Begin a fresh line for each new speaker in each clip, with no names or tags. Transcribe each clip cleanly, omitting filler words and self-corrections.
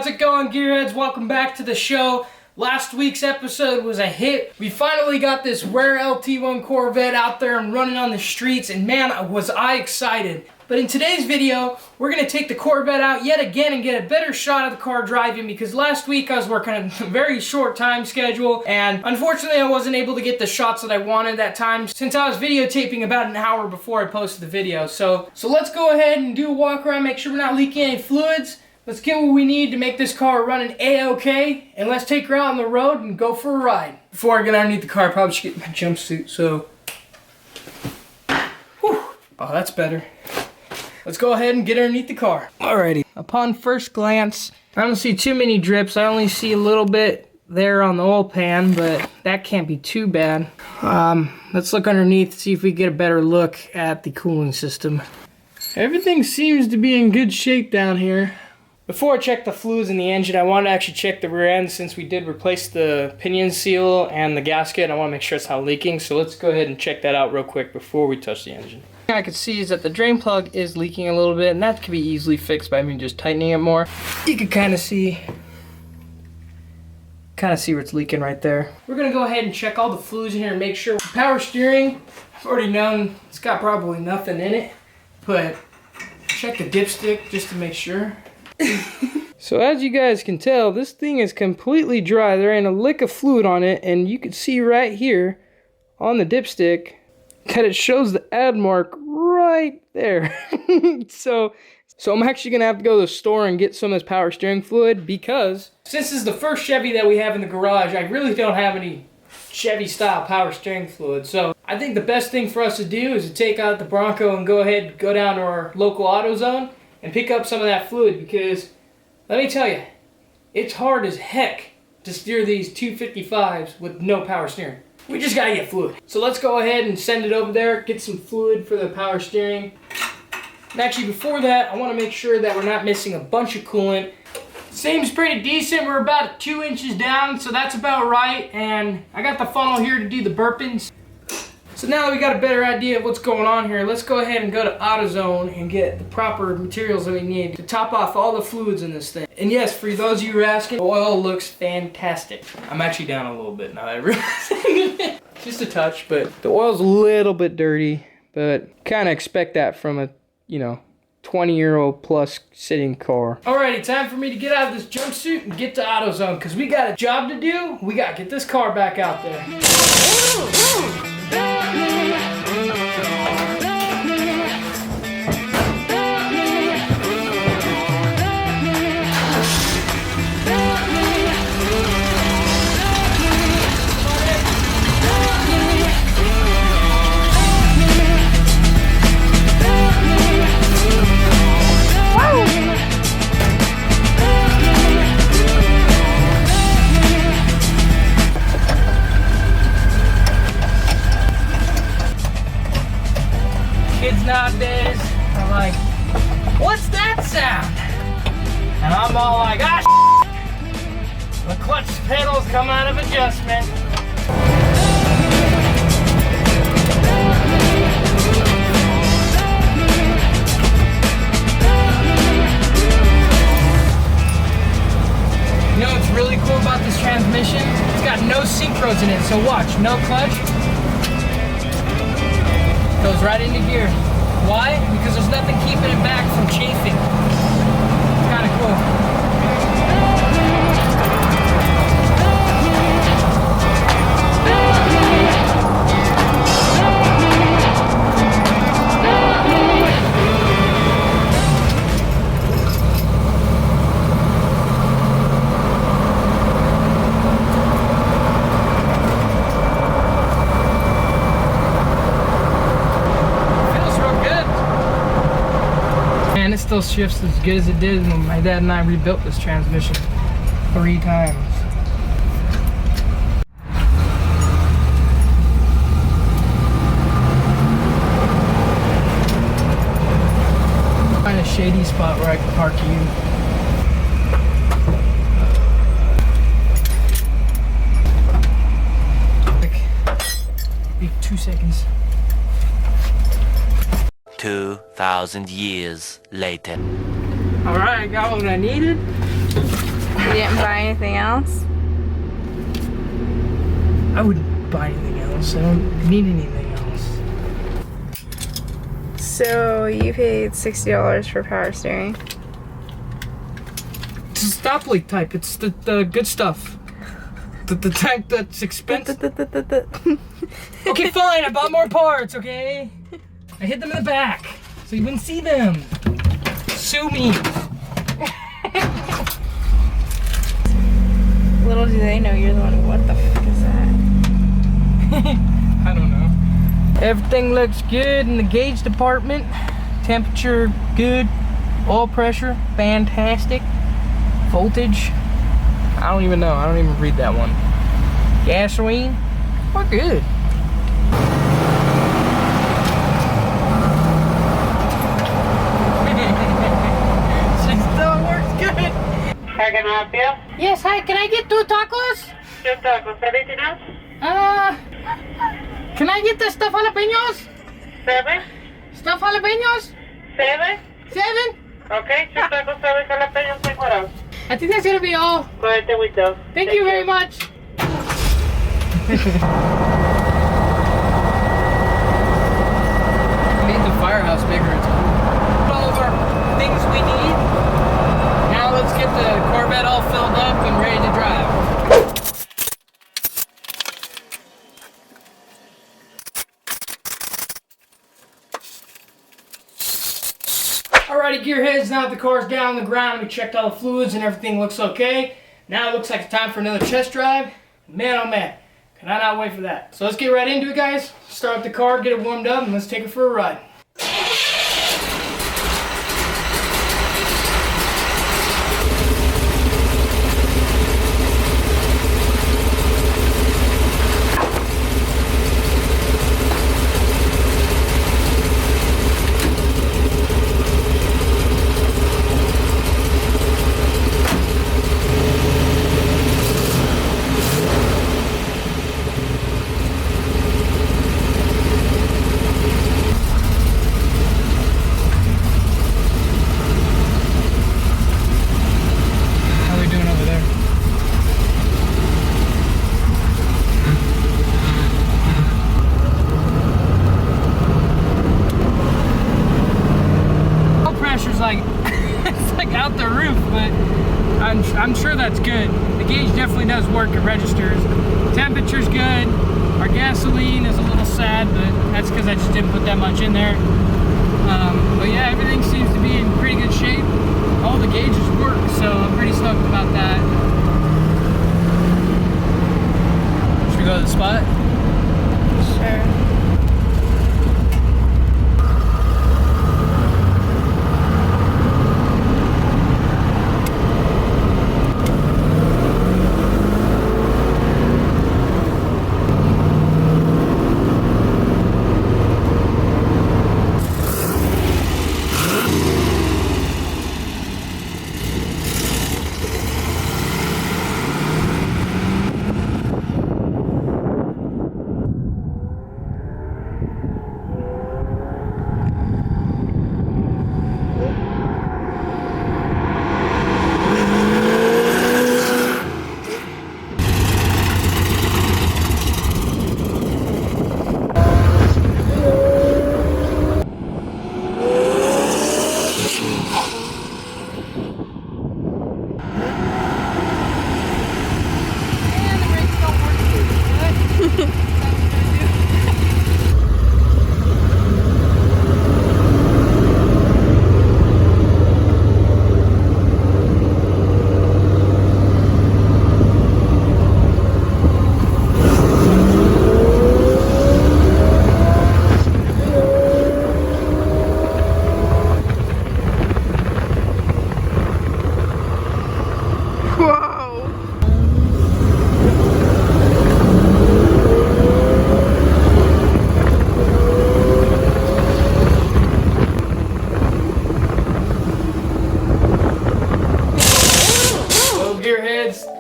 how's it going, gearheads? Welcome back to the show. Last week's episode was a hit. We finally got this rare Lt-1 Corvette out there and running on the streets, and man, was I excited. But in today's video, we're going to take the Corvette out yet again and get a better shot of the car driving, because last week I was working a very short time schedule, and unfortunately I wasn't able to get the shots that I wanted that time since I was videotaping about an hour before I posted the video. So let's go ahead and do a walk around, make sure we're not leaking any fluids. Let's get what we need to make this car running A-okay, and let's take her out on the road and go for a ride. Before I get underneath the car, I probably should get my jumpsuit, so... Whew. Oh, that's better. Let's go ahead and get underneath the car. Alrighty. Upon first glance, I don't see too many drips. I only see a little bit there on the oil pan, but that can't be too bad. Let's look underneath, see if we get a better look at the cooling system. Everything seems to be in good shape down here. Before I check the fluids in the engine, I want to actually check the rear end since we did replace the pinion seal and the gasket. I want to make sure it's not leaking, so let's go ahead and check that out real quick before we touch the engine. I can see is that the drain plug is leaking a little bit, and that can be easily fixed by me just tightening it more. You can kind of see where it's leaking right there. We're gonna go ahead and check all the fluids in here and make sure. Power steering, I've already known it's got probably nothing in it, but check the dipstick just to make sure. So as you guys can tell, this thing is completely dry. There ain't a lick of fluid on it, and you can see right here on the dipstick that it shows the add mark right there. so I'm actually gonna have to go to the store and get some of this power steering fluid, because since this is the first Chevy that we have in the garage, I really don't have any Chevy style power steering fluid. So I think the best thing for us to do is to take out the Bronco and go down to our local AutoZone and pick up some of that fluid, because let me tell you, it's hard as heck to steer these 255s with no power steering. We just gotta get fluid. So let's go ahead and send it over there, get some fluid for the power steering. And actually before that, I wanna make sure that we're not missing a bunch of coolant. Seems pretty decent. We're about 2 inches down, so that's about right. And I got the funnel here to do the burpings. So now that we got a better idea of what's going on here, let's go ahead and go to AutoZone and get the proper materials that we need to top off all the fluids in this thing. And yes, for those of you who are asking, the oil looks fantastic. I'm actually down a little bit now that I realize it. Just a touch, but the oil's a little bit dirty, but kind of expect that from a, 20-year-old plus sitting car. Alrighty, time for me to get out of this jumpsuit and get to AutoZone, because we got a job to do. We got to get this car back out there. Kids nowadays are like, what's that sound? And I'm all like, the clutch pedals come out of adjustment. You know what's really cool about this transmission? It's got no synchros in it, so watch, no clutch. Goes right into gear. Why? Because there's nothing keeping it back from chafing. It's kind of cool. It still shifts as good as it did when my dad and I rebuilt this transmission 3 times. Find a shady spot where I can park you. Be 2 seconds.
2,000 years later.
Alright, I got what I needed.
You didn't buy anything else?
I wouldn't buy anything else. I don't need anything else.
So you paid $60 for power steering.
It's a stoplight type. It's the good stuff. The type that's expensive. Okay, fine. I bought more parts, okay? I hid them in the back so you wouldn't see them. Sue me.
Little do they know you're the one. What the fuck is that?
I don't know. Everything looks good in the gauge department. Temperature good. Oil pressure fantastic. Voltage, I don't even know. I don't even read that one. Gasoline, we're good. She still works good.
How can I help you?
Yes, hi. Can I get 2 tacos?
2 tacos. Anything else?
Can I get the stuffed jalapenos?
7?
Stuffed jalapenos?
7?
7?
Okay, 2 tacos, 7 jalapenos, 10 what else?
I think that's gonna be all.
Go ahead with those.
Thank you very much. Made the firehouse bigger. It's cool. All of our things we need. Now let's get the Corvette all filled up and ready to drive. Alrighty, gearheads, now that the car's down on the ground, we checked all the fluids and everything looks okay. Now it looks like it's time for another test drive. Man, oh man, can I not wait for that. So let's get right into it, guys. Start up the car, get it warmed up, and let's take it for a ride. Out the roof, but I'm sure that's good. The gauge definitely does work. It registers. Temperature's good. Our gasoline is a little sad, but that's because I just didn't put that much in there. But yeah, everything seems to be in pretty good shape. All the gauges work, so I'm pretty stoked about that. Should we go to the spot?
Sure.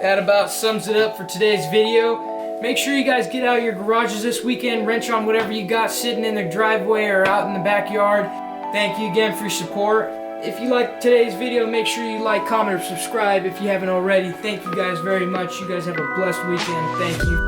That about sums it up for today's video. Make sure you guys get out of your garages this weekend, wrench on whatever you got sitting in the driveway or out in the backyard. Thank you again for your support, If you liked today's video, make sure you like, comment, or subscribe if you haven't already. Thank you guys very much. You guys have a blessed weekend. Thank you.